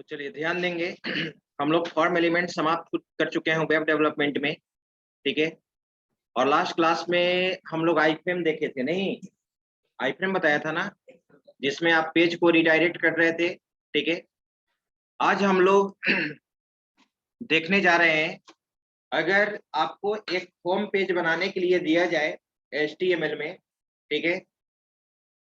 तो चलिए ध्यान देंगे। हम लोग फॉर्म एलिमेंट समाप्त कर चुके हैं वेब डेवलपमेंट में, ठीक है। और लास्ट क्लास में हम लोग आईफ्रेम देखे थे, नहीं आईफ्रेम बताया था ना, जिसमें आप पेज को रिडायरेक्ट कर रहे थे, ठीक है। आज हम लोग देखने जा रहे हैं, अगर आपको एक होम पेज बनाने के लिए दिया जाए HTML में, ठीक है।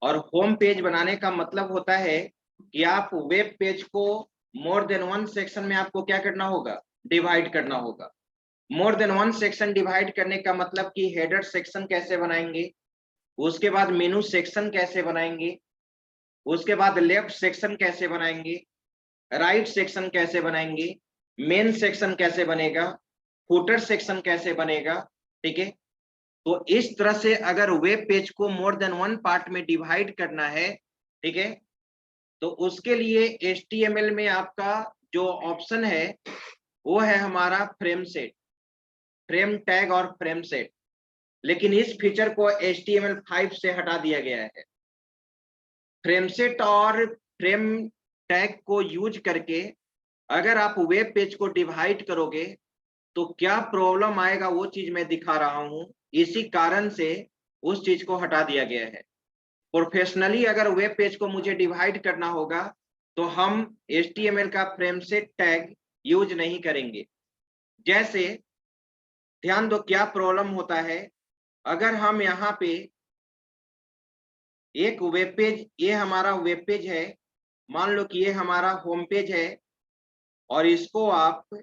और होम पेज बनाने का मतलब होता है कि आप वेब पेज को मोर देन वन सेक्शन में आपको क्या करना होगा, डिवाइड करना होगा। More than one section divide करने का मतलब कि हेडर सेक्शन कैसे बनाएंगे, उसके बाद मेनू सेक्शन कैसे बनाएंगे, उसके बाद लेफ्ट सेक्शन कैसे बनाएंगे, राइट सेक्शन कैसे बनाएंगे, मेन सेक्शन कैसे बनेगा, फुटर सेक्शन कैसे बनेगा, ठीक है। तो इस तरह से अगर वेब पेज को मोर देन वन पार्ट में डिवाइड करना है, ठीक है, तो उसके लिए HTML में आपका जो ऑप्शन है वो है हमारा फ्रेम सेट, फ्रेम टैग और फ्रेम सेट। लेकिन इस फीचर को HTML5 से हटा दिया गया है। फ्रेम सेट और फ्रेम टैग को यूज करके अगर आप वेब पेज को डिवाइड करोगे तो क्या प्रॉब्लम आएगा वो चीज मैं दिखा रहा हूं। इसी कारण से उस चीज को हटा दिया गया है। प्रोफेशनली अगर वेब पेज को मुझे डिवाइड करना होगा तो हम HTML का फ्रेम सेट टैग यूज नहीं करेंगे। जैसे ध्यान दो क्या प्रॉब्लम होता है, अगर हम यहाँ पे एक वेब पेज, ये हमारा वेब पेज है, मान लो कि ये हमारा होम पेज है और इसको आप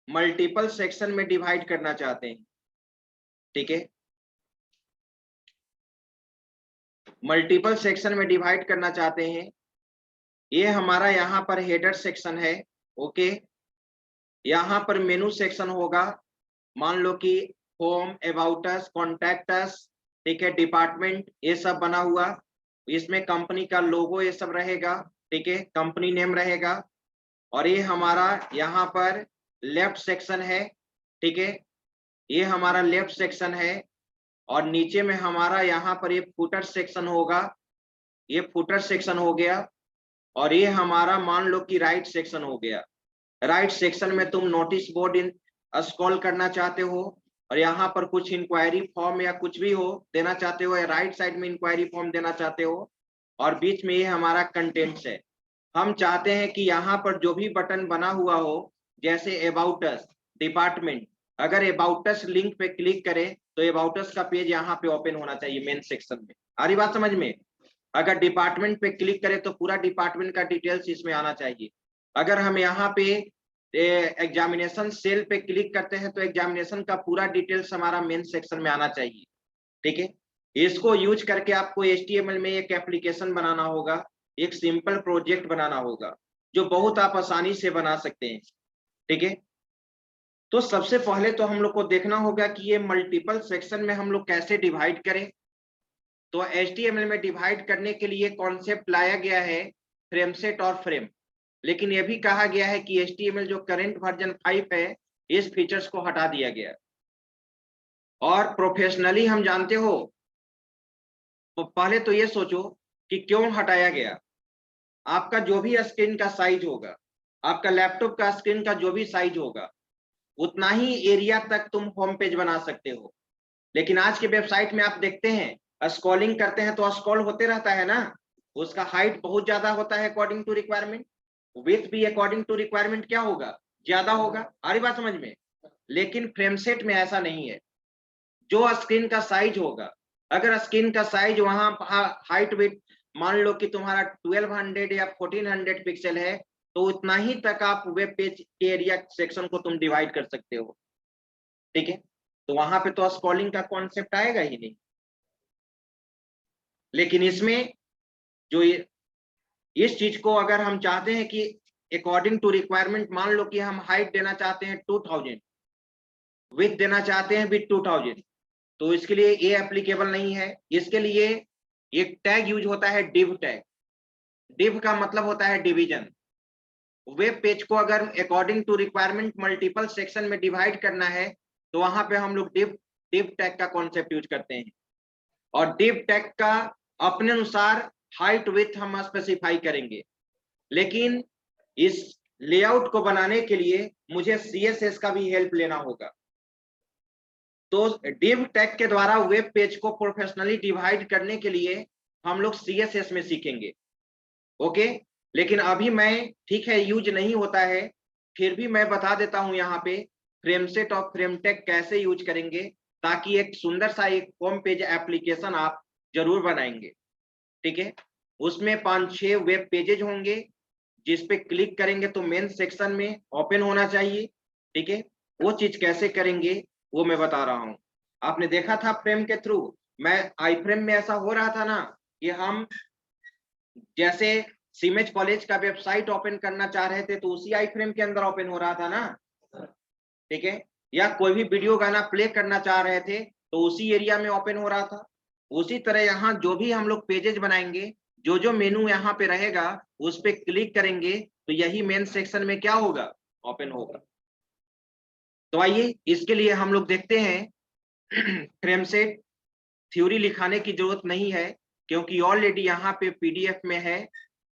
मल्टीपल सेक्शन में डिवाइड करना चाहते हैं, ठीक है। मल्टीपल सेक्शन में डिवाइड करना चाहते हैं। ये हमारा यहाँ पर हेडर सेक्शन है, ओके। यहाँ पर मेनू सेक्शन होगा, मान लो कि home, about us, contact us, ठीक है, डिपार्टमेंट, ये सब बना हुआ। इसमें कंपनी का लोगो ये सब रहेगा, ठीक है, कंपनी नेम रहेगा। और ये हमारा यहाँ पर लेफ्ट सेक्शन है, ठीक है, ये हमारा लेफ्ट सेक्शन है। और नीचे में हमारा यहाँ पर ये फुटर सेक्शन होगा, ये फुटर सेक्शन हो गया। और ये हमारा मान लो कि राइट सेक्शन हो गया। राइट सेक्शन में तुम नोटिस बोर्ड इन स्क्रॉल करना चाहते हो और यहाँ पर कुछ इंक्वायरी फॉर्म या कुछ भी हो देना चाहते हो, या राइट साइड में इंक्वायरी फॉर्म देना चाहते हो। और बीच में ये हमारा कंटेंट्स है। हम चाहते हैं कि यहाँ पर जो भी बटन बना हुआ हो, जैसे अबाउट अस, डिपार्टमेंट, अगर अबाउट अस लिंक पे क्लिक करें तो अबाउट अस का पेज यहाँ पे ओपन होना चाहिए मेन सेक्शन में। आ रही बात समझ में? अगर डिपार्टमेंट पे क्लिक करें तो पूरा डिपार्टमेंट का डिटेल्स इसमें आना चाहिए। अगर हम यहाँ पे एग्जामिनेशन सेल पे क्लिक करते हैं तो एग्जामिनेशन का पूरा डिटेल्स हमारा मेन सेक्शन में आना चाहिए, ठीक है। इसको यूज करके आपको HTML में एक एप्लीकेशन बनाना होगा, एक सिंपल प्रोजेक्ट बनाना होगा जो बहुत आप आसानी से बना सकते हैं, ठीक है। तो सबसे पहले तो हम लोग को देखना होगा कि ये मल्टीपल सेक्शन में हम लोग कैसे डिवाइड करें। तो HTML में डिवाइड करने के लिए कॉन्सेप्ट लाया गया है फ्रेम सेट और फ्रेम। लेकिन यह भी कहा गया है कि HTML जो करंट वर्जन 5 है, इस फीचर्स को हटा दिया गया। और प्रोफेशनली हम जानते हो, तो पहले तो ये सोचो कि क्यों हटाया गया। आपका जो भी स्क्रीन का साइज होगा, आपका लैपटॉप का स्क्रीन का जो भी साइज होगा, उतना ही एरिया तक तुम होम पेज बना सकते हो। लेकिन आज के वेबसाइट में आप देखते हैं, स्क्रॉलिंग करते हैं तो स्क्रॉल होते रहता है ना, उसका हाइट बहुत ज्यादा होता है अकॉर्डिंग टू रिक्वायरमेंट, विड्थ भी अकॉर्डिंग टू रिक्वायरमेंट क्या होगा, ज्यादा होगा। आ रही बात समझ में? लेकिन फ्रेम सेट में ऐसा नहीं है। जो स्क्रीन का साइज होगा, अगर स्क्रीन का साइज वहां हाइट विड्थ मान लो कि तुम्हारा 1200 या 1400 पिक्सल है, तो उतना ही तक आप वेब पेज के एरिया सेक्शन को तुम डिवाइड कर सकते हो, ठीक है। तो वहां पे तो स्क्रॉलिंग का कॉन्सेप्ट आएगा ही नहीं। लेकिन इसमें जो इस चीज को अगर हम चाहते हैं कि अकॉर्डिंग टू रिक्वायरमेंट, मान लो कि हम हाइट देना चाहते हैं 2000, विड्थ देना चाहते हैं भी 2000, तो इसके लिए ये एप्लीकेबल नहीं है। इसके लिए एक टैग यूज होता है, डिव टैग। डिव का मतलब होता है डिवीजन। वेब पेज को अगर according to requirement multiple section में डिवाइड करना है तो वहां पे हम लोग डिव टैग का कॉन्सेप्ट यूज करते हैं। और डिव टैग का अपने अनुसार हाइट विड्थ हम स्पेसिफाई करेंगे। लेकिन इस लेआउट को बनाने के लिए मुझे CSS का भी हेल्प लेना होगा। तो div टैग के द्वारा वेब पेज को प्रोफेशनली डिवाइड करने के लिए हम लोग CSS में सीखेंगे। ओके, लेकिन अभी मैं, ठीक है, यूज नहीं होता है, फिर भी मैं बता देता हूं यहाँ पे फ्रेमसेट और फ्रेम टैग कैसे यूज करेंगे, ताकि एक सुंदर सा एक होम पेज एप्लीकेशन आप जरूर बनाएंगे। ठीक है, उसमें 5-6 वेब पेजेज होंगे, जिस पे क्लिक करेंगे तो मेन सेक्शन में ओपन होना चाहिए। ठीक है, वो चीज कैसे करेंगे वो मैं बता रहा हूं। आपने देखा था फ्रेम के थ्रू, मैं आई फ्रेम में ऐसा हो रहा था ना कि हम जैसे सीमेज कॉलेज का वेबसाइट ओपन करना चाह रहे थे तो उसी आई फ्रेम के अंदर ओपन हो रहा था ना। ठीक है, या कोई भी वीडियो गाना प्ले करना चाह रहे थे तो उसी एरिया में ओपन हो रहा था। उसी तरह यहाँ जो भी हम लोग पेजेज बनाएंगे, जो जो मेनू यहाँ पे रहेगा उस पे क्लिक करेंगे तो यही मेन सेक्शन में क्या होगा, ओपन होगा। तो आइए इसके लिए हम लोग देखते हैं फ्रेम सेट थ्योरी लिखाने की जरूरत नहीं है, क्योंकि ऑलरेडी यहाँ पे PDF में है।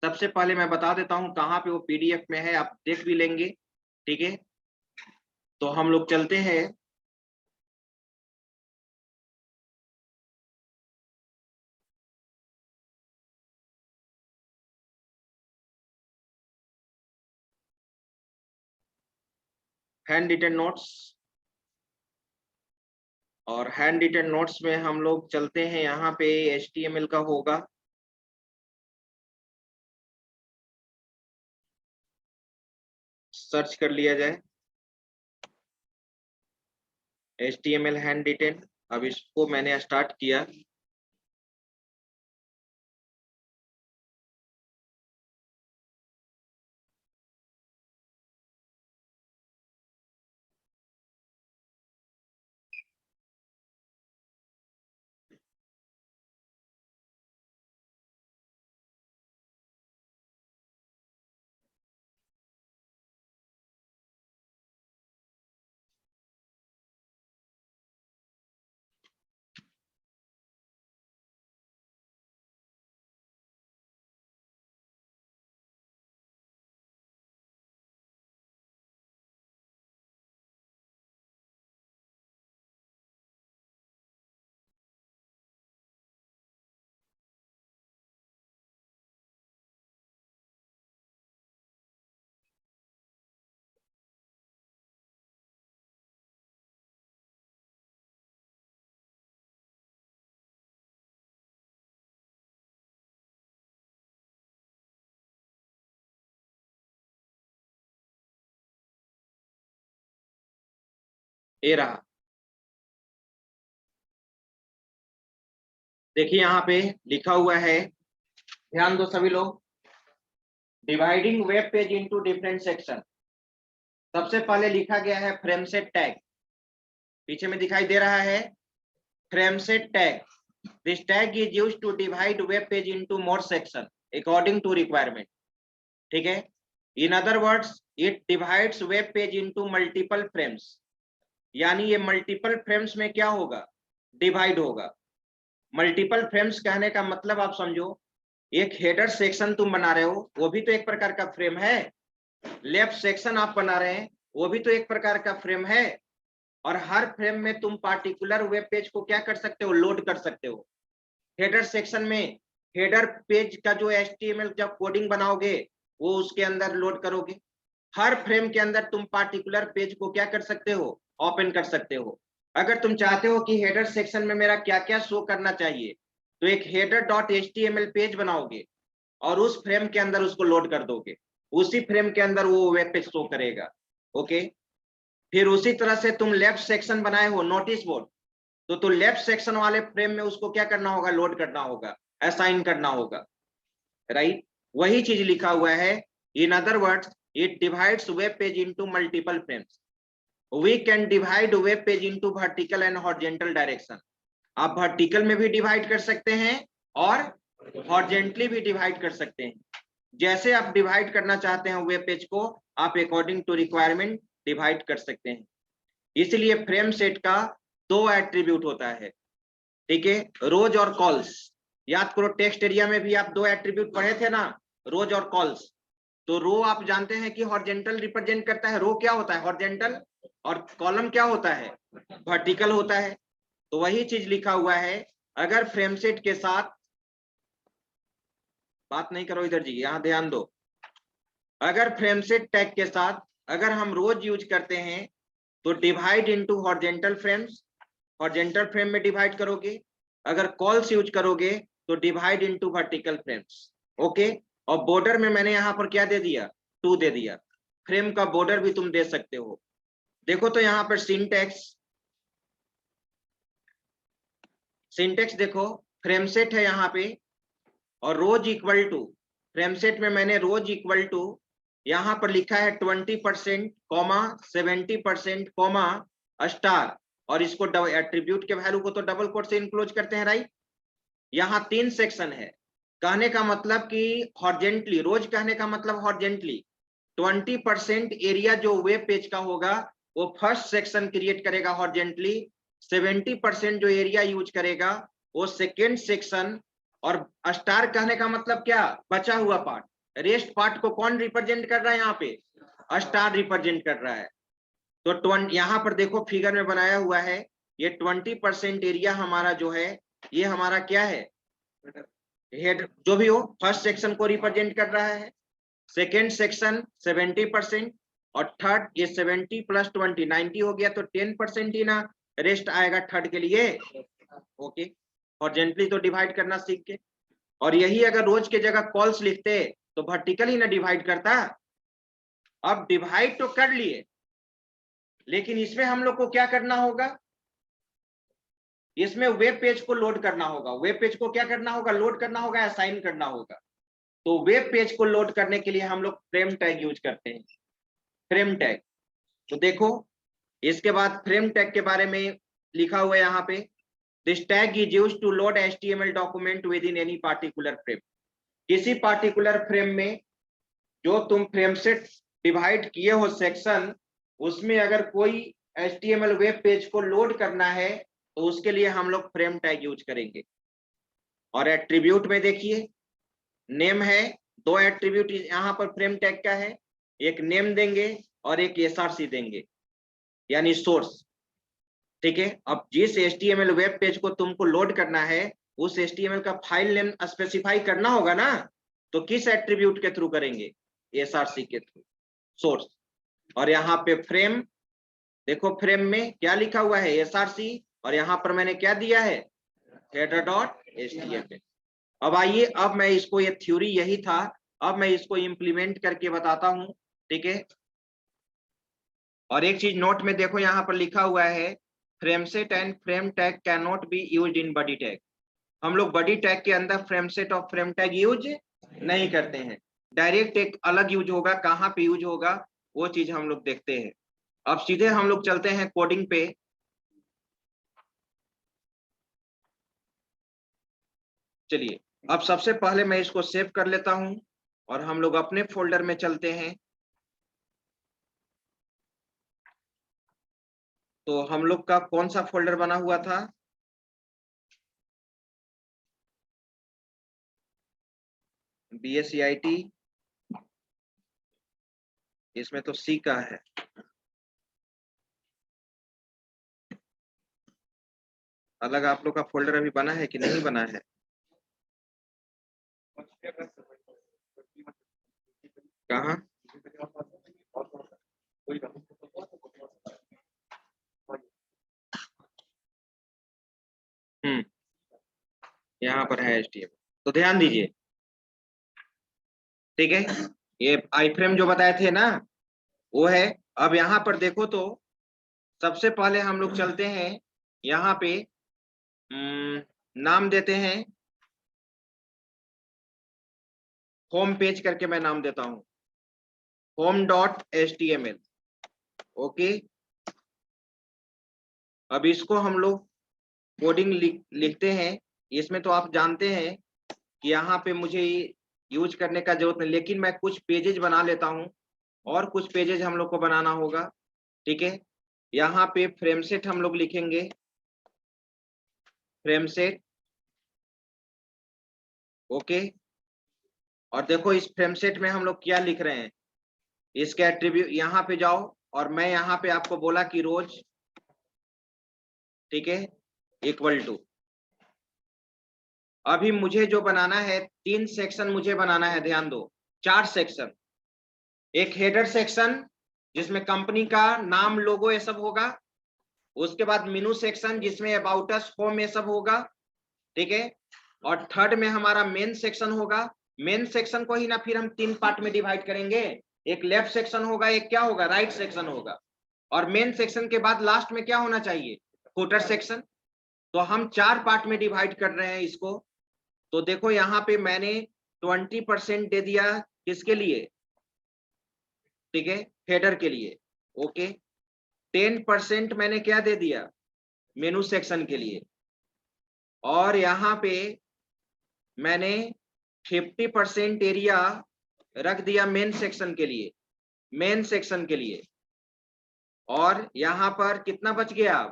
सबसे पहले मैं बता देता हूँ कहाँ पे वो PDF में है, आप देख भी लेंगे। ठीक है, तो हम लोग चलते हैं हैंड रिटन नोट्स, और हैंड रिटन नोट्स में हम लोग चलते हैं, यहाँ पे HTML का होगा। सर्च कर लिया जाए HTML हैंड रिटन। अब इसको मैंने स्टार्ट किया। ये रहा, देखिए यहाँ पे लिखा हुआ है, ध्यान दो सभी लोग, dividing web page into different section. सबसे पहले लिखा गया है फ्रेम सेट टैग, पीछे में दिखाई दे रहा है frame set tag. This tag is used to divide web page into more section according to requirement. ठीक है, in other words it divides web page into multiple frames, यानी ये मल्टीपल फ्रेम्स में क्या होगा, डिवाइड होगा। मल्टीपल फ्रेम्स कहने का मतलब आप समझो, एक हेडर सेक्शन तुम बना रहे हो वो भी तो एक प्रकार का फ्रेम है, लेफ्ट सेक्शन आप बना रहे हैं वो भी तो एक प्रकार का फ्रेम है, और हर फ्रेम में तुम पार्टिकुलर वेब पेज को क्या कर सकते हो, लोड कर सकते हो। हेडर सेक्शन में हेडर पेज का जो HTML जब कोडिंग बनाओगे वो उसके अंदर लोड करोगे। हर फ्रेम के अंदर तुम पार्टिकुलर पेज को क्या कर सकते हो, ओपन कर सकते हो। अगर तुम चाहते हो कि हेडर सेक्शन में मेरा क्या क्या शो करना चाहिए, तो एक header.html पेज बनाओगे और उस फ्रेम के अंदर उसको लोड कर दोगे, उसी फ्रेम के अंदर वो वेब पेज शो करेगा। ओके, फिर उसी तरह से तुम लेफ्ट सेक्शन बनाए हो नोटिस बोर्ड, तो लेफ्ट सेक्शन वाले फ्रेम में उसको क्या करना होगा, लोड करना होगा, असाइन करना होगा। राइट, वही चीज लिखा हुआ है। In other words it divides web page into multiple frames. We can divide web page into vertical and horizontal direction. आप वर्टिकल में भी डिवाइड कर सकते हैं और हॉरिजॉन्टली भी डिवाइड कर सकते हैं। जैसे आप डिवाइड करना चाहते हैं वेब पेज को, आप अकॉर्डिंग टू रिक्वायरमेंट डिवाइड कर सकते हैं। इसलिए फ्रेम सेट का 2 एट्रीब्यूट होता है। ठीक है, रोज और कॉल्स। याद करो टेक्स्ट एरिया में भी आप 2 एट्रीब्यूट पढ़े थे ना, रोज और कॉल्स। तो रो आप जानते हैं कि हॉरिजॉन्टल रिप्रेजेंट करता है, रो क्या होता है हॉरिजॉन्टल, और कॉलम क्या होता है वर्टिकल होता है। तो वही चीज लिखा हुआ है, अगर फ्रेम सेट के साथ, बात नहीं करो इधर जी, यहां ध्यान दो, अगर फ्रेम सेट टैग के साथ अगर हम रोज यूज करते हैं तो divide into horizontal frames, horizontal frame में डिवाइड करोगे, अगर कॉल्स यूज करोगे तो divide into vertical frames. Okay, और बॉर्डर में मैंने यहां पर क्या दे दिया, 2 दे दिया। फ्रेम का बॉर्डर भी तुम दे सकते हो। देखो तो यहां पर सिंटेक्स देखो, फ्रेम सेट है यहाँ पे, और रोज इक्वल टू, फ्रेम सेट में मैंने रोज इक्वल टू यहाँ पर लिखा है 20% कॉमा 70% कॉमा स्टार, और इसको एट्रीब्यूट के वैल्यू को तो डबल कोट से इनक्लोज करते हैं, राइट। यहाँ 3 सेक्शन है, कहने का मतलब कि हॉरिजॉन्टली, रोज कहने का मतलब हॉरिजॉन्टली 20% एरिया जो वेब पेज का होगा वो फर्स्ट सेक्शन क्रिएट करेगा हॉरिजॉन्टली, 70% जो एरिया यूज करेगा वो सेकेंड सेक्शन, और स्टार कहने का मतलब क्या, बचा हुआ पार्ट, रेस्ट पार्ट को कौन रिप्रेजेंट कर रहा है, यहाँ पे स्टार रिप्रेजेंट कर रहा है। तो यहाँ पर देखो फिगर में बनाया हुआ है, ये 20% एरिया हमारा जो है ये हमारा क्या है, हेड जो भी हो, फर्स्ट सेक्शन को रिप्रेजेंट कर रहा है, सेकेंड सेक्शन 70%, और थर्ड ये 70 प्लस 20 90 हो गया, तो 10% ही ना रेस्ट आएगा थर्ड के लिए। ओके, हॉरिजॉन्टली तो डिवाइड करना सीख के, और यही अगर रोज के जगह कॉल्स लिखते तो वर्टिकल ही ना डिवाइड करता। अब डिवाइड तो कर लिए, लेकिन इसमें हम लोग को क्या करना होगा, इसमें वेब पेज को लोड करना होगा, वेब पेज को क्या करना होगा, लोड करना होगा, असाइन करना होगा। तो वेब पेज को लोड करने के लिए हम लोग फ्रेम टैग यूज करते हैं, फ्रेम टैग। तो देखो इसके बाद फ्रेम टैग के बारे में लिखा हुआ है यहाँ पे, this tag is used to load HTML document within any particular frame. किसी पार्टिकुलर फ्रेम में जो तुम फ्रेम से डिवाइड किए हो सेक्शन, उसमें अगर कोई HTML वेब पेज को लोड करना है तो उसके लिए हम लोग फ्रेम टैग यूज करेंगे। और एट्रीब्यूट में देखिए, नेम है, 2 एट्रीब्यूट यहाँ पर फ्रेम टैग का है, एक नेम देंगे और एक SRC देंगे, यानी सोर्स। ठीक है, अब जिस HTML वेब पेज को तुमको लोड करना है उस HTML का फाइल नेम स्पेसिफाई करना होगा ना, तो किस एट्रीब्यूट के थ्रू करेंगे, SRC के थ्रू, सोर्स। और यहाँ पे फ्रेम, देखो फ्रेम में क्या लिखा हुआ है, SRC, और यहाँ पर मैंने क्या दिया है, header.html। अब आइए, अब मैं इसको, ये थ्योरी यही था, अब मैं इसको इम्प्लीमेंट करके बताता हूं, ठीक है। और एक चीज नोट में देखो, यहाँ पर लिखा हुआ है, frame set and frame tag can not be used in body tag. हम लोग बॉडी टैग के अंदर फ्रेम सेट और फ्रेम टैग यूज नहीं करते हैं, डायरेक्ट एक अलग यूज होगा, कहाँ पे यूज होगा वो चीज हम लोग देखते हैं। अब सीधे हम लोग चलते हैं कोडिंग पे। चलिए, अब सबसे पहले मैं इसको सेव कर लेता हूं और हम लोग अपने फोल्डर में चलते हैं। तो हम लोग का कौन सा फोल्डर बना हुआ था, BSCIT, इसमें तो C का है। अलग आप लोग का फोल्डर अभी बना है कि नहीं बना है, कहाँ, यहाँ पर है HTML। तो ध्यान दीजिए, ठीक है, ये आई फ्रेम जो बताए थे ना वो है। अब यहाँ पर देखो तो सबसे पहले हम लोग चलते हैं यहाँ पे, नाम देते हैं होम पेज करके, मैं नाम देता हूँ home.html। ओके, अब इसको हम लोग कोडिंग लिखते हैं। इसमें तो आप जानते हैं कि यहाँ पे मुझे यूज करने का जरूरत नहीं, लेकिन मैं कुछ पेजेज बना लेता हूँ, और कुछ पेजेज हम लोग को बनाना होगा, ठीक है। यहाँ पे फ्रेम सेट हम लोग लिखेंगे, फ्रेम सेट, ओके। और देखो इस फ्रेम सेट में हम लोग क्या लिख रहे हैं, इसके एट्रीब्यूट यहाँ पे जाओ, और मैं यहाँ पे आपको बोला कि रोज, ठीक है, इक्वल टू, अभी मुझे जो बनाना है 3 सेक्शन मुझे बनाना है, ध्यान दो, 4 सेक्शन। एक हेडर सेक्शन जिसमें कंपनी का नाम, लोगो ये सब होगा। उसके बाद मेनू सेक्शन जिसमें अबाउट अस, होम ये सब होगा, ठीक है। और थर्ड में हमारा मेन सेक्शन होगा। मेन सेक्शन को ही ना फिर हम 3 पार्ट में डिवाइड करेंगे, एक लेफ्ट सेक्शन होगा, एक क्या होगा, राइट सेक्शन होगा। और मेन सेक्शन के बाद लास्ट में क्या होना चाहिए, फुटर सेक्शन। तो हम 4 पार्ट में डिवाइड कर रहे हैं इसको। तो देखो यहाँ पे मैंने 20% दे दिया किसके लिए, ठीक है, हेडर के लिए, ओके। 10% मैंने क्या दे दिया, मेनू सेक्शन के लिए। और यहाँ पे मैंने 50% एरिया रख दिया मेन सेक्शन के लिए, मेन सेक्शन के लिए। और यहाँ पर कितना बच गया,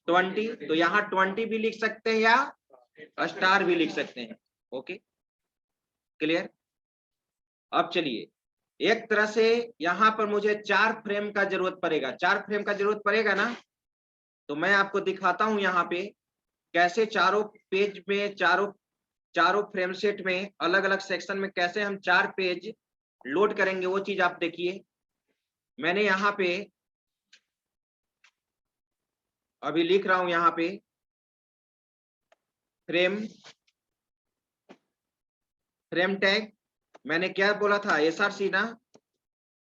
20। तो यहाँ 20 भी लिख सकते हैं या स्टार भी लिख सकते हैं, ओके, क्लियर। अब चलिए, एक तरह से यहाँ पर मुझे 4 फ्रेम का जरूरत पड़ेगा, 4 फ्रेम का जरूरत पड़ेगा ना। तो मैं आपको दिखाता हूं यहाँ पे कैसे चारों पेज में, चारों फ्रेम सेट में, अलग अलग सेक्शन में कैसे हम 4 पेज लोड करेंगे, वो चीज आप देखिए। मैंने यहाँ पे अभी लिख रहा हूं, यहाँ पे फ्रेम टैग, मैंने क्या बोला था, एसआरसी ना,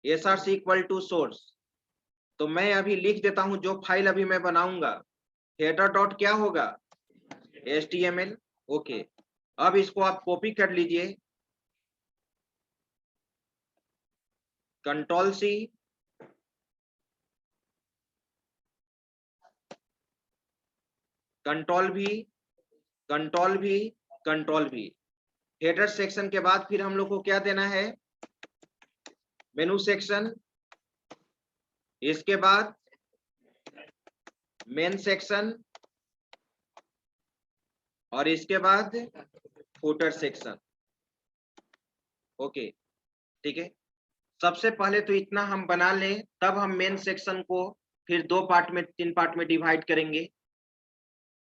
एसआरसी इक्वल टू सोर्स। तो मैं अभी लिख देता हूं जो फाइल अभी मैं बनाऊंगा, हेडर डॉट क्या होगा, HTML, ओके। अब इसको आप कॉपी कर लीजिए, कंट्रोल सी, कंट्रोल भी, कंट्रोल भी, कंट्रोल भी। हेडर सेक्शन के बाद फिर हम लोग को क्या देना है, मेनू सेक्शन, इसके बाद मेन सेक्शन, और इसके बाद फुटर सेक्शन, ओके, ठीक है। सबसे पहले तो इतना हम बना लें, तब हम मेन सेक्शन को फिर 2 पार्ट में, 3 पार्ट में डिवाइड करेंगे।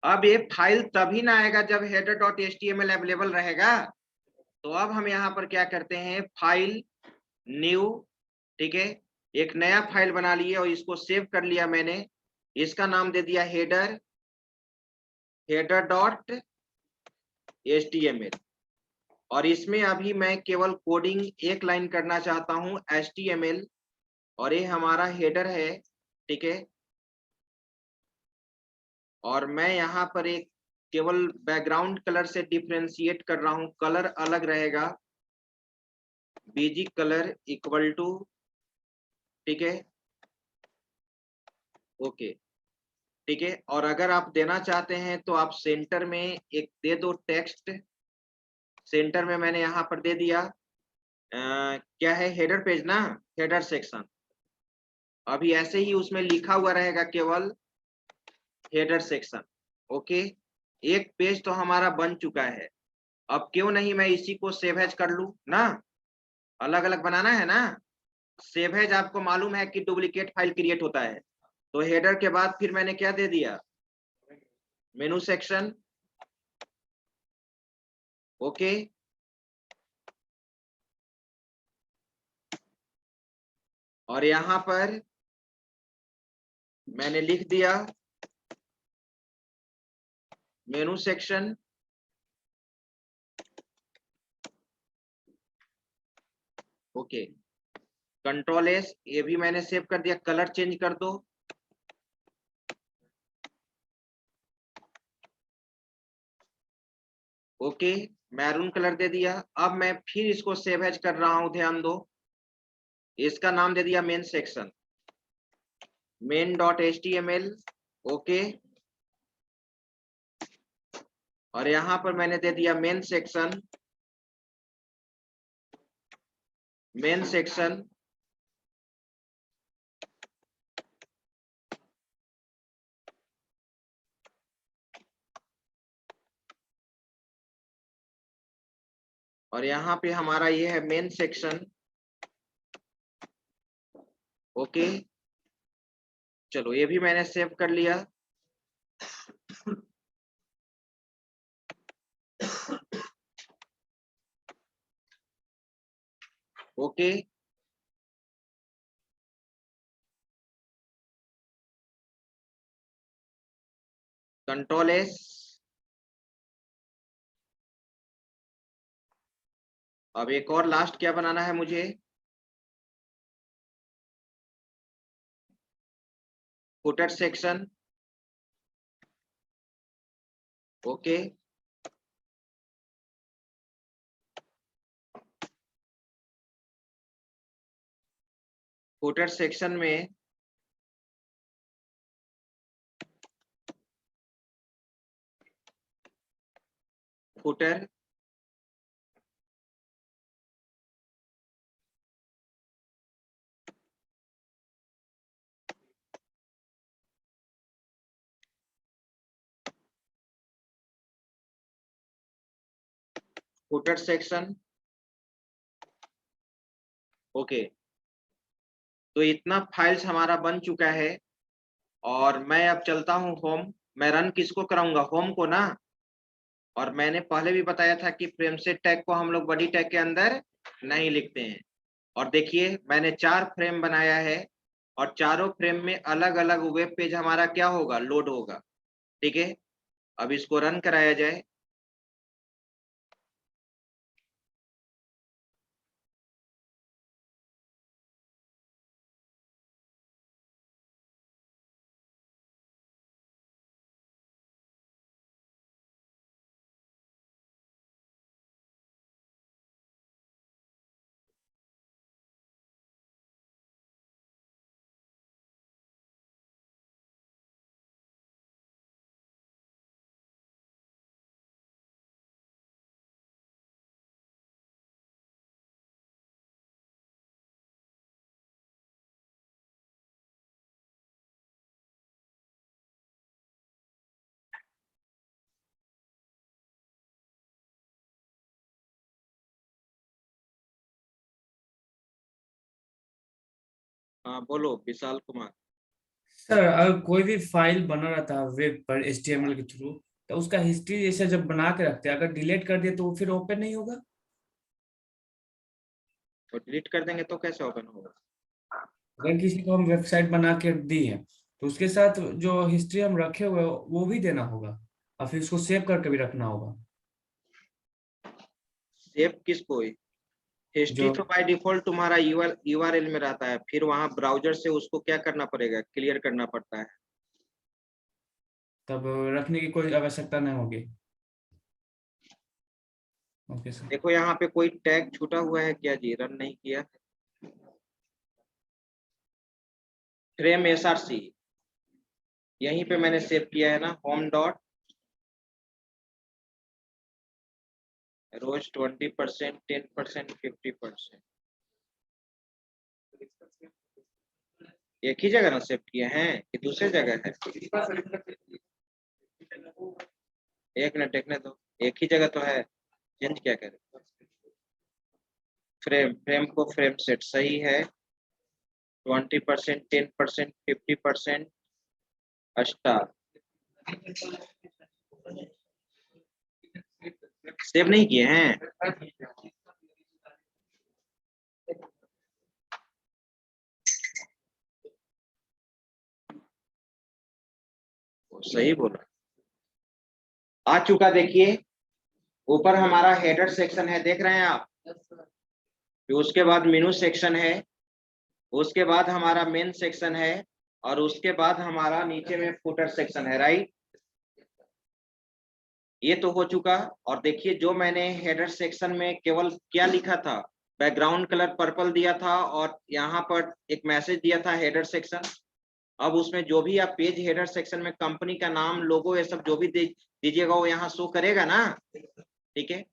अब ये फाइल तभी ना आएगा जब हेडर डॉट HTML अवेलेबल रहेगा। तो अब हम यहाँ पर क्या करते हैं, फाइल न्यू, ठीक है, एक नया फाइल बना लिए और इसको सेव कर लिया मैंने। इसका नाम दे दिया हेडर, हेडर डॉट HTML। और इसमें अभी मैं केवल कोडिंग एक लाइन करना चाहता हूं, HTML। और ये हमारा हेडर है, ठीक है। और मैं यहाँ पर एक केवल बैकग्राउंड कलर से डिफ्रेंशिएट कर रहा हूं, कलर अलग रहेगा, BG कलर इक्वल टू, ठीक है, ओके, ठीक है। और अगर आप देना चाहते हैं तो आप सेंटर में एक दे दो टेक्स्ट, सेंटर में मैंने यहाँ पर दे दिया क्या है, हेडर पेज ना, हेडर सेक्शन। अभी ऐसे ही उसमें लिखा हुआ रहेगा केवल हेडर सेक्शन, ओके। एक पेज तो हमारा बन चुका है। अब क्यों नहीं मैं इसी को सेव एज कर लूं ना, अलग अलग बनाना है ना। सेव एज आपको मालूम है कि डुप्लीकेट फाइल क्रिएट होता है। तो हेडर के बाद फिर मैंने क्या दे दिया, मेनू सेक्शन, ओके। और यहाँ पर मैंने लिख दिया मेनू सेक्शन, ओके, कंट्रोल एस, ये भी मैंने सेव कर दिया। कलर चेंज कर दो, ओके, मैरून कलर दे दिया। अब मैं फिर इसको सेव एज कर रहा हूं, ध्यान दो। इसका नाम दे दिया main section, main dot HTML, okay. और यहाँ पर मैंने दे दिया मेन सेक्शन, मेन सेक्शन, और यहाँ पे हमारा ये है मेन सेक्शन। ओके, चलो ये भी मैंने सेव कर लिया। Okay, control S. अब एक और लास्ट क्या बनाना है मुझे, footer section. Okay, footer section में फुटर, फुटर सेक्शन। ओके, तो इतना फाइल्स हमारा बन चुका है। और मैं अब चलता हूँ होम। मैं रन किसको कराऊंगा, होम को ना। और मैंने पहले भी बताया था कि फ्रेम सेट टैग को हम लोग बॉडी टैग के अंदर नहीं लिखते हैं। और देखिए मैंने 4 फ्रेम बनाया है, और चारों फ्रेम में अलग अलग वेब पेज हमारा क्या होगा, लोड होगा। ठीक है, अब इसको रन कराया जाए। हाँ बोलो विशाल कुमार। सर, अगर कोई भी फाइल बना रहता है वेब पर HTML के थ्रू, तो उसका हिस्ट्री जैसे जब बना के रखते हैं, अगर डिलीट कर दिए तो वो फिर ओपन नहीं होगा। तो डिलीट कर देंगे तो कैसे ओपन होगा। अगर किसी को हम वेबसाइट बना के दी है, तो उसके साथ जो हिस्ट्री हम रखे हुए हैं वो भी देना होगा, और फिर उसको सेव करके भी रखना होगा। सेव किसको, हिस्ट्री जो तो बाय डिफॉल्ट तुम्हारा यूआरएल में रहता है, फिर वहां ब्राउजर से उसको क्या करना पड़ेगा, क्लियर करना पड़ता है। तब रखने की कोई आवश्यकता नहीं होगी। Okay sir. देखो यहाँ पे कोई टैग छूटा हुआ है क्या जी, रन नहीं किया। फ्रेम एसआरसी यहीं पे मैंने सेव किया है ना, होम डॉट रोज 20%, 10%, 50%, एक ही जगह ना सेव किए हैं कि दूसरी जगह है। एक मिनट देखने दो, एक ही जगह तो है, चेंज क्या करें। फ्रेम फ्रेम को फ्रेम सेट सही है, 20%, 10%, 50%, स्टार। सेव नहीं किए हैं। वो सही बोला, आ चुका। देखिए ऊपर हमारा हेडर सेक्शन है, देख रहे हैं आप। फिर उसके बाद मेनू सेक्शन है, उसके बाद हमारा मेन सेक्शन है, और उसके बाद हमारा नीचे में फुटर सेक्शन है, राइट। ये तो हो चुका। और देखिए जो मैंने हेडर सेक्शन में केवल क्या लिखा था, बैकग्राउंड कलर पर्पल दिया था, और यहाँ पर एक मैसेज दिया था हेडर सेक्शन। अब उसमें जो भी आप पेज हेडर सेक्शन में कंपनी का नाम, लोगो, ये सब जो भी दीजिएगा वो यहाँ शो करेगा ना। ठीक है,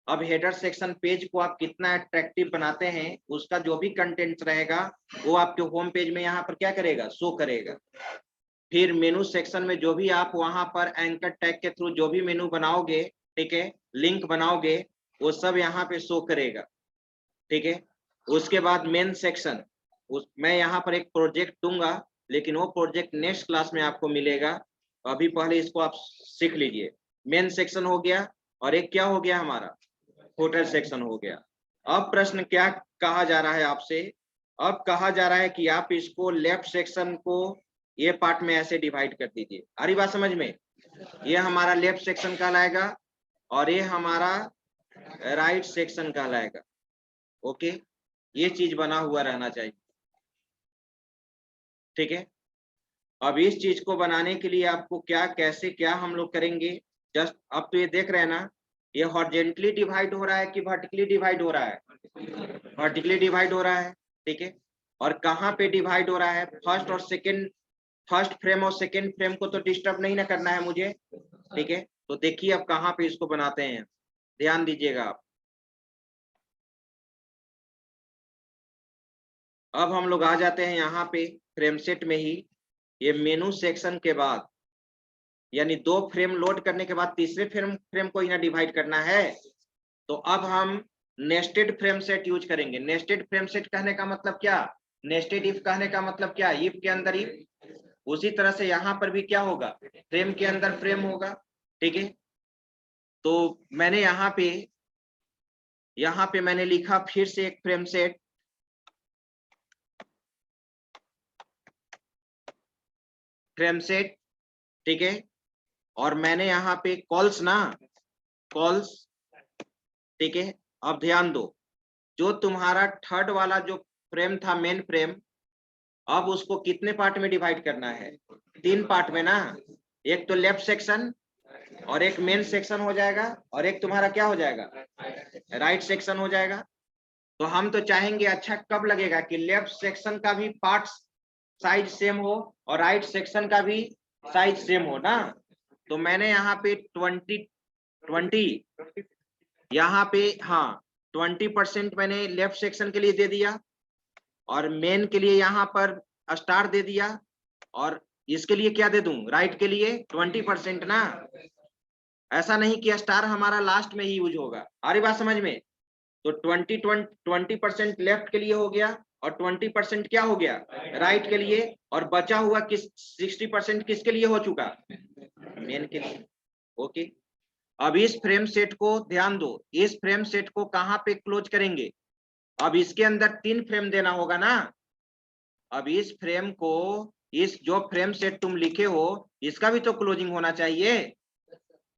अब हेडर सेक्शन पेज को आप कितना अट्रैक्टिव बनाते हैं, उसका जो भी कंटेंट रहेगा वो आपके होम पेज में यहाँ पर क्या करेगा, शो करेगा। फिर मेनू सेक्शन में जो भी आप वहां पर एंकर टैग के थ्रू जो भी मेनू बनाओगे, ठीक है, लिंक बनाओगे, वो सब यहाँ पे शो करेगा, ठीक है। उसके बाद मेन सेक्शन, मैं यहाँ पर एक प्रोजेक्ट दूंगा, लेकिन वो प्रोजेक्ट नेक्स्ट क्लास में आपको मिलेगा। अभी पहले इसको आप सीख लीजिए। मेन सेक्शन हो गया, और एक क्या हो गया हमारा, फुटर सेक्शन हो गया। अब प्रश्न क्या कहा जा रहा है आपसे, अब कहा जा रहा है कि आप इसको लेफ्ट सेक्शन को ये पार्ट में ऐसे डिवाइड कर दीजिए। आ रही बात समझ में? ये हमारा लेफ्ट सेक्शन कहलाएगा, और ये हमारा राइट सेक्शन कहलाएगा। ओके, ये चीज बना हुआ रहना चाहिए, ठीक है। अब इस चीज को बनाने के लिए आपको क्या, कैसे, क्या हम लोग करेंगे, जस्ट अब तो ये देख रहे हैं ना, ये हॉरिजॉन्टली डिवाइड हो रहा है कि वर्टिकली डिवाइड हो रहा है? वर्टिकली डिवाइड हो रहा है, ठीक है। और कहाँ पे डिवाइड हो रहा है? फर्स्ट और सेकंड, फर्स्ट फ्रेम और सेकंड फ्रेम को तो डिस्टर्ब नहीं ना करना है मुझे, ठीक है। तो देखिए अब कहाँ पे इसको बनाते हैं, ध्यान दीजिएगा आप। अब हम लोग आ जाते हैं यहाँ पे फ्रेम सेट में ही, ये मेनू सेक्शन के बाद, यानी 2 फ्रेम लोड करने के बाद तीसरे फ्रेम को ही ना डिवाइड करना है। तो अब हम नेस्टेड फ्रेम सेट यूज करेंगे। नेस्टेड फ्रेम सेट कहने का मतलब क्या, नेस्टेड इफ कहने का मतलब क्या, इफ के अंदर इफ। उसी तरह से यहाँ पर भी क्या होगा, फ्रेम के अंदर फ्रेम होगा, ठीक है। तो मैंने यहाँ पे मैंने लिखा फिर से एक फ्रेम सेट, ठीक है। और मैंने यहाँ पे कॉल्स ना, कॉल्स, ठीक है। अब ध्यान दो, जो तुम्हारा थर्ड वाला जो फ्रेम था मेन फ्रेम, अब उसको कितने पार्ट में डिवाइड करना है? 3 पार्ट में ना। एक तो लेफ्ट सेक्शन, और एक मेन सेक्शन हो जाएगा, और एक तुम्हारा क्या हो जाएगा, राइट सेक्शन हो जाएगा। तो हम तो चाहेंगे, अच्छा कब लगेगा कि लेफ्ट सेक्शन का भी पार्ट साइज सेम हो और राइट सेक्शन का भी साइज सेम हो ना। तो मैंने यहाँ पे 20 यहाँ पे, हाँ 20% मैंने लेफ्ट सेक्शन के लिए दे दिया, और मेन के लिए यहाँ पर स्टार दे दिया, और इसके लिए क्या दे दूं, राइट के लिए 20% ना। ऐसा नहीं कि स्टार हमारा लास्ट में ही यूज होगा। आ रही बात समझ में? तो 20% लेफ्ट के लिए हो गया, और 20% क्या हो गया, राइट के लिए, और बचा हुआ 60% किसके लिए हो चुका, मेन के लिए। ओके, अब इस फ्रेम सेट को ध्यान दो, इस फ्रेम सेट को कहाँ पे क्लोज करेंगे? अब इसके अंदर 3 फ्रेम देना होगा ना। अब इस फ्रेम को, इस जो फ्रेम सेट तुम लिखे हो, इसका भी तो क्लोजिंग होना चाहिए।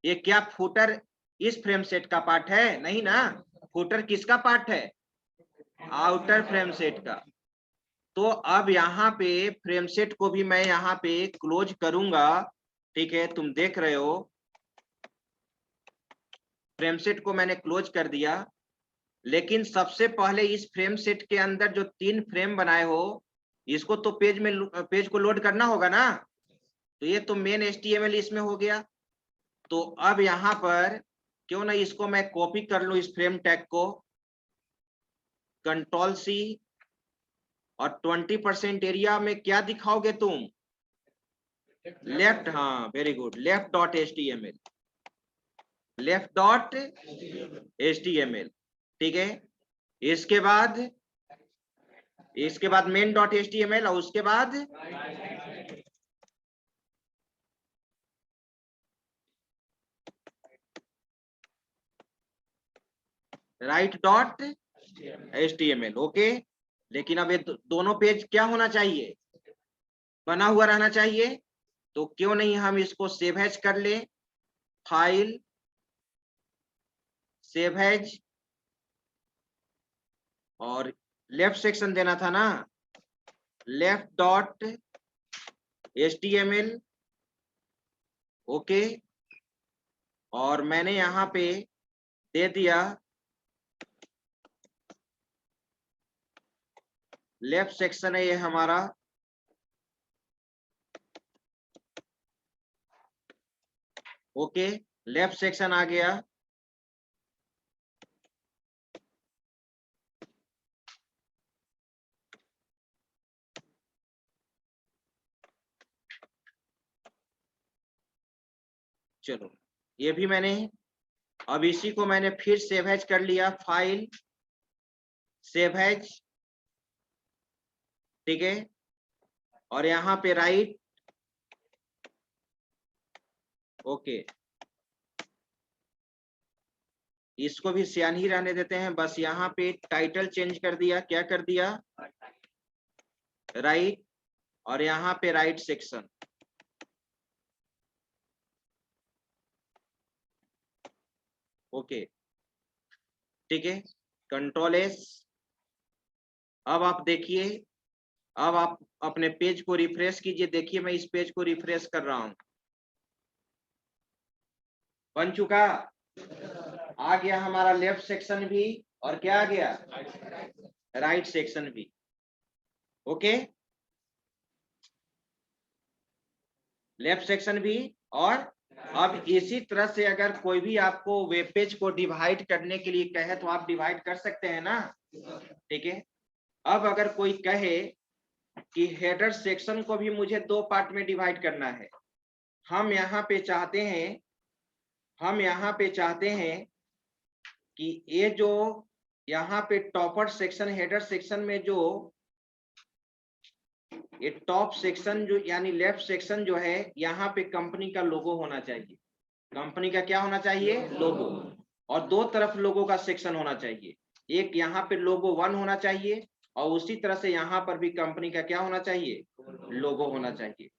ये क्या फुटर इस फ्रेम सेट का पार्ट है? नहीं ना। फुटर किसका पार्ट है, आउटर फ्रेम सेट का। तो अब यहाँ पे फ्रेम सेट को भी मैं यहाँ पे क्लोज करूंगा, ठीक है। तुम देख रहे हो फ्रेम सेट को मैंने क्लोज कर दिया, लेकिन सबसे पहले इस फ्रेम सेट के अंदर जो 3 फ्रेम बनाए हो, इसको तो पेज को लोड करना होगा ना। तो ये तो मेन HTML इसमें हो गया। तो अब यहाँ पर क्यों ना इसको मैं कॉपी कर लूं, इस फ्रेम टैग को, Ctrl+C, और 20% एरिया में क्या दिखाओगे तुम, लेफ्ट, हाँ वेरी गुड, left.html, ठीक है। इसके बाद main.html, और उसके बाद right.html, ओके। लेकिन अब ये दोनों पेज क्या होना चाहिए, बना हुआ रहना चाहिए। तो क्यों नहीं हम इसको सेव एज कर ले, फाइल, सेव एज, और लेफ्ट सेक्शन देना था ना, left.html, ओके। और मैंने यहाँ पे दे दिया लेफ्ट सेक्शन है ये हमारा, ओके। लेफ्ट सेक्शन आ गया। चलो, ये भी मैंने अब इसी को मैंने फिर सेव एज कर लिया, फाइल सेव एज, ठीक है, और यहाँ पे राइट, ओके, इसको भी सियान ही रहने देते हैं, बस यहाँ पे टाइटल चेंज कर दिया, क्या कर दिया, राइट, और यहाँ पे राइट सेक्शन, ओके, ठीक है, कंट्रोल एस। अब आप देखिए, अब आप अपने पेज को रिफ्रेश कीजिए, देखिए मैं इस पेज को रिफ्रेश कर रहा हूं, बन चुका, आ गया हमारा लेफ्ट सेक्शन भी, और क्या आ गया, राइट सेक्शन भी, ओके, लेफ्ट सेक्शन भी। और अब इसी तरह से अगर कोई भी आपको वेब पेज को डिवाइड करने के लिए कहे तो आप डिवाइड कर सकते हैं ना, ठीक है। अब अगर कोई कहे कि हेडर सेक्शन को भी मुझे 2 पार्ट में डिवाइड करना है, हम यहाँ पे चाहते हैं कि ये जो यहाँ पे टॉपर सेक्शन, हेडर सेक्शन में जो ये टॉप सेक्शन जो यानी लेफ्ट सेक्शन जो है, यहाँ पे कंपनी का लोगो होना चाहिए, कंपनी का क्या होना चाहिए, लोगो, और 2 तरफ लोगो का सेक्शन होना चाहिए, एक यहाँ पे लोगो 1 होना चाहिए, और उसी तरह से यहाँ पर भी कंपनी का क्या होना चाहिए, लोगो होना चाहिए।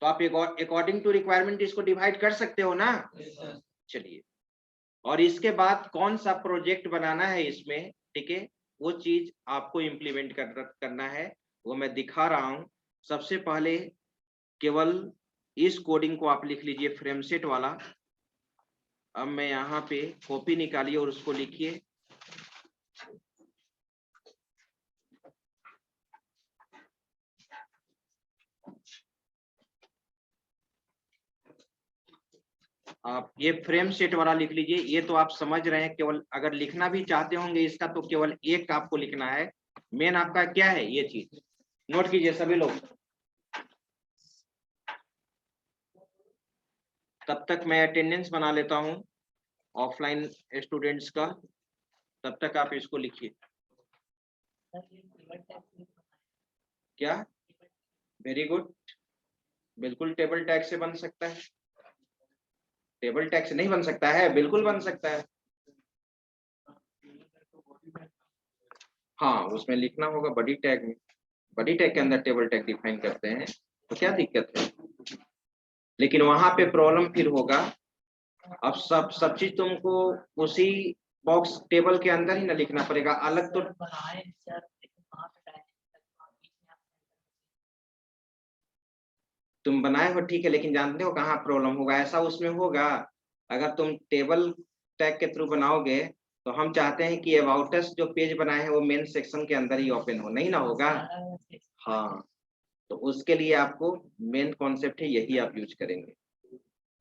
तो आप अकॉर्डिंग टू रिक्वायरमेंट इसको डिवाइड कर सकते हो ना। चलिए, और इसके बाद कौन सा प्रोजेक्ट बनाना है इसमें, ठीक है, वो चीज आपको इम्प्लीमेंट करना है, वो मैं दिखा रहा हूं। सबसे पहले केवल इस कोडिंग को आप लिख लीजिए, फ्रेम सेट वाला। अब मैं यहाँ पे कॉपी निकालिए और उसको लिखिए, आप ये फ्रेम सेट वाला लिख लीजिए। ये तो आप समझ रहे हैं, केवल अगर लिखना भी चाहते होंगे इसका तो केवल एक आपको लिखना है, मेन आपका क्या है, ये चीज नोट कीजिए सभी लोग। तब तक मैं अटेंडेंस बना लेता हूँ ऑफलाइन स्टूडेंट्स का, तब तक आप इसको लिखिए। क्या, वेरी गुड, बिल्कुल टेबल टैग से बन सकता है, टेबल टैग से नहीं बन सकता है, बिल्कुल बन सकता है। हाँ, उसमें लिखना होगा बडी टैग में, बडी टैग के अंदर टेबल टैग डिफाइन करते हैं, तो क्या दिक्कत है। लेकिन वहां पे प्रॉब्लम फिर होगा, अब सब चीज तुमको उसी बॉक्स टेबल के अंदर ही ना लिखना पड़ेगा, अलग तो तुम बनाए हो, ठीक है, लेकिन जानते हो कहाँ प्रॉब्लम होगा, ऐसा उसमें होगा, अगर तुम टेबल टैग के थ्रू बनाओगे तो हम चाहते हैं कि अबाउट अस जो पेज बनाए हैं वो मेन सेक्शन के अंदर ही ओपन हो, नहीं ना होगा। हाँ, तो उसके लिए आपको मेन कॉन्सेप्ट है यही आप यूज करेंगे,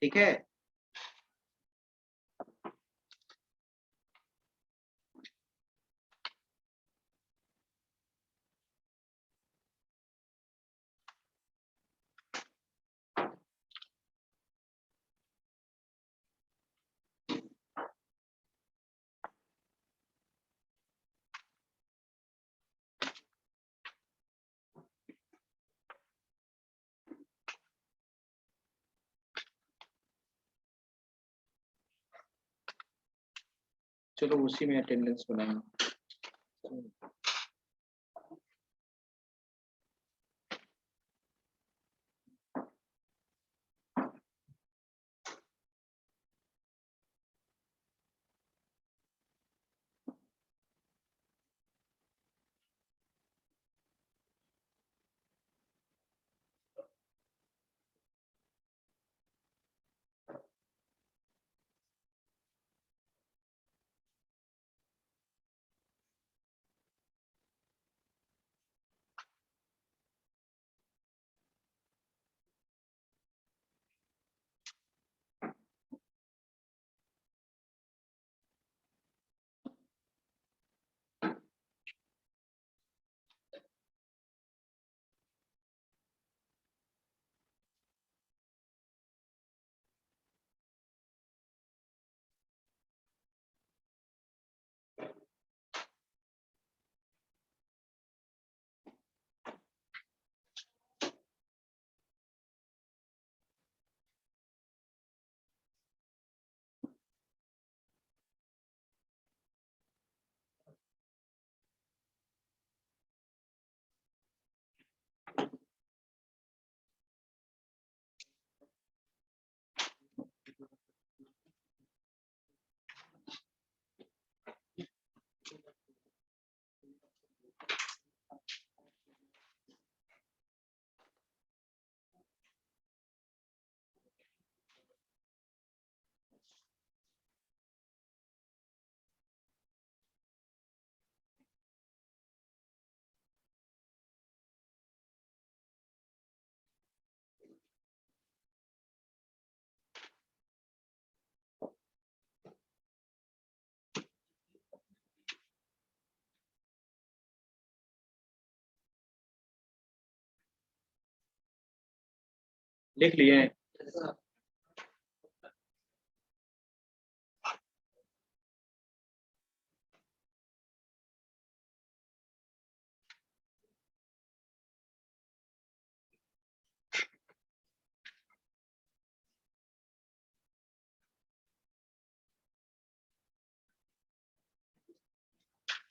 ठीक है। चलो उसी में अटेंडेंस बनाएंगे। लिख लिए?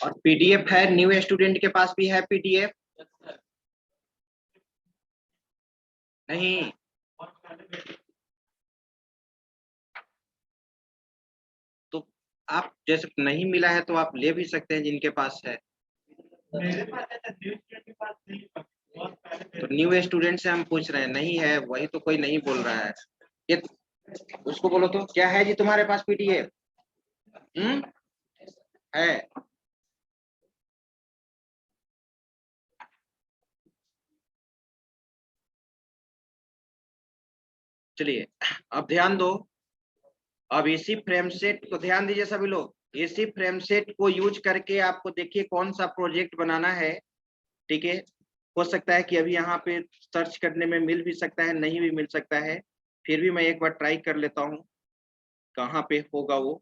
और पीडीएफ है, न्यू स्टूडेंट के पास भी है पीडीएफ? नहीं, तो आप जैसे नहीं मिला है तो आप ले भी सकते हैं जिनके पास है। तो न्यू स्टूडेंट से हम पूछ रहे हैं, नहीं है वही तो कोई नहीं बोल रहा है। ये उसको बोलो तो, क्या है जी तुम्हारे पास पीडीएफ? है? चलिए अब ध्यान दो। अब इसी फ्रेम सेट को ध्यान दीजिए सभी लोग, इसी फ्रेम सेट को यूज करके आपको देखिए कौन सा प्रोजेक्ट बनाना है। ठीक है, हो सकता है कि अभी यहाँ पे सर्च करने में मिल भी सकता है, नहीं भी मिल सकता है, फिर भी मैं एक बार ट्राई कर लेता हूँ कहाँ पे होगा वो।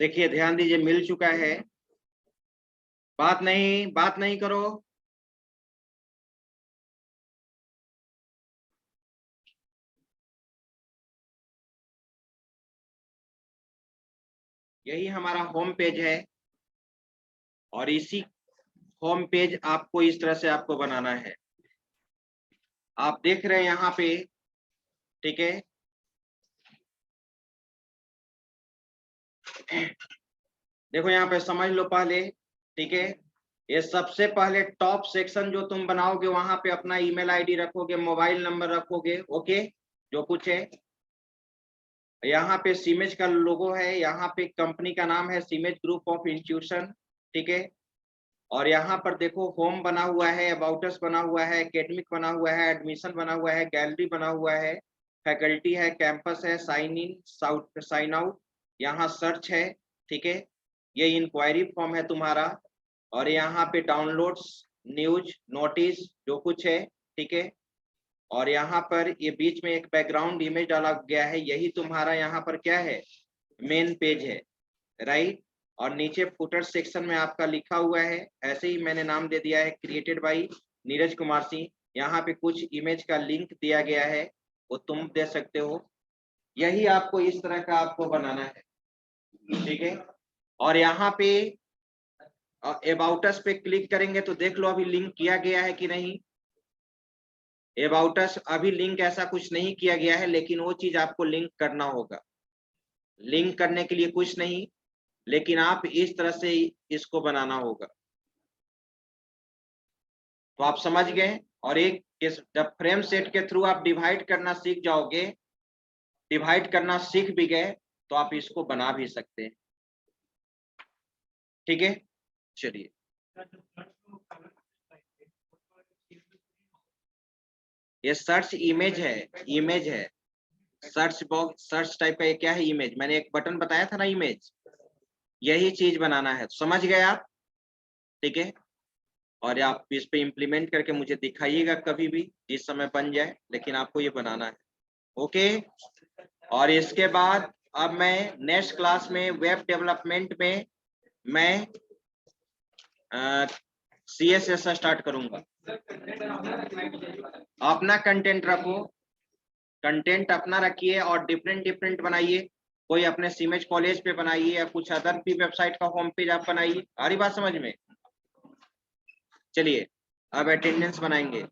देखिए ध्यान दीजिए, मिल चुका है। बात नहीं करो। यही हमारा होम पेज है और इसी होम पेज आपको इस तरह से आपको बनाना है। आप देख रहे हैं यहाँ पे, ठीक है, देखो यहाँ पे समझ लो पहले। ठीक है, ये सबसे पहले टॉप सेक्शन जो तुम बनाओगे वहां पे अपना ईमेल आईडी रखोगे, मोबाइल नंबर रखोगे, ओके, जो कुछ है। यहाँ पे सीमेज का लोगो है, यहाँ पे कंपनी का नाम है सीमेज ग्रुप ऑफ इंस्टीट्यूशन। ठीक है, और यहाँ पर देखो होम बना हुआ है, अबाउट अस बना हुआ है, एकेडमिक बना हुआ है, एडमिशन बना हुआ है, गैलरी बना हुआ है, फैकल्टी है, कैंपस है, साइन इन, साइन आउट, यहाँ सर्च है। ठीक है, ये इंक्वायरी फॉर्म है तुम्हारा, और यहाँ पे डाउनलोड्स, न्यूज, नोटिस, जो कुछ है। ठीक है, और यहाँ पर ये बीच में एक बैकग्राउंड इमेज डाला गया है, यही तुम्हारा यहाँ पर क्या है, मेन पेज है, राइट। और नीचे फुटर सेक्शन में आपका लिखा हुआ है, ऐसे ही मैंने नाम दे दिया है, क्रिएटेड बाय नीरज कुमार सिंह। यहाँ पे कुछ इमेज का लिंक दिया गया है, वो तुम दे सकते हो। यही आपको इस तरह का आपको बनाना है। ठीक है, और यहाँ पे अबाउट अस पे क्लिक करेंगे तो देख लो अभी लिंक किया गया है कि नहीं। अबाउट अस अभी लिंक ऐसा कुछ नहीं किया गया है, लेकिन वो चीज आपको लिंक करना होगा। लिंक करने के लिए कुछ नहीं, लेकिन आप इस तरह से इसको बनाना होगा। तो आप समझ गए। और एक जब फ्रेम सेट के थ्रू आप डिवाइड करना सीख जाओगे, डिवाइड करना सीख भी गए, तो आप इसको बना भी सकते हैं। ठीक है, चलिए। ये सर्च इमेज है, इमेज है, सर्च बॉक्स, सर्च टाइप का। ये क्या है, इमेज। मैंने एक बटन बताया था ना, इमेज, यही चीज बनाना है। समझ गए आप? ठीक है, और आप इस पे इम्प्लीमेंट करके मुझे दिखाइएगा कभी भी, जिस समय बन जाए, लेकिन आपको ये बनाना है। ओके, और इसके बाद अब मैं नेक्स्ट क्लास में वेब डेवलपमेंट में मैं CSS स्टार्ट करूंगा। अपना कंटेंट रखो, कंटेंट अपना रखिए और डिफरेंट डिफरेंट बनाइए। कोई अपने सीमेज कॉलेज पे बनाइए या कुछ अदर भी वेबसाइट का होम पेज आप बनाइए। आ रही बात समझ में? चलिए अब अटेंडेंस बनाएंगे।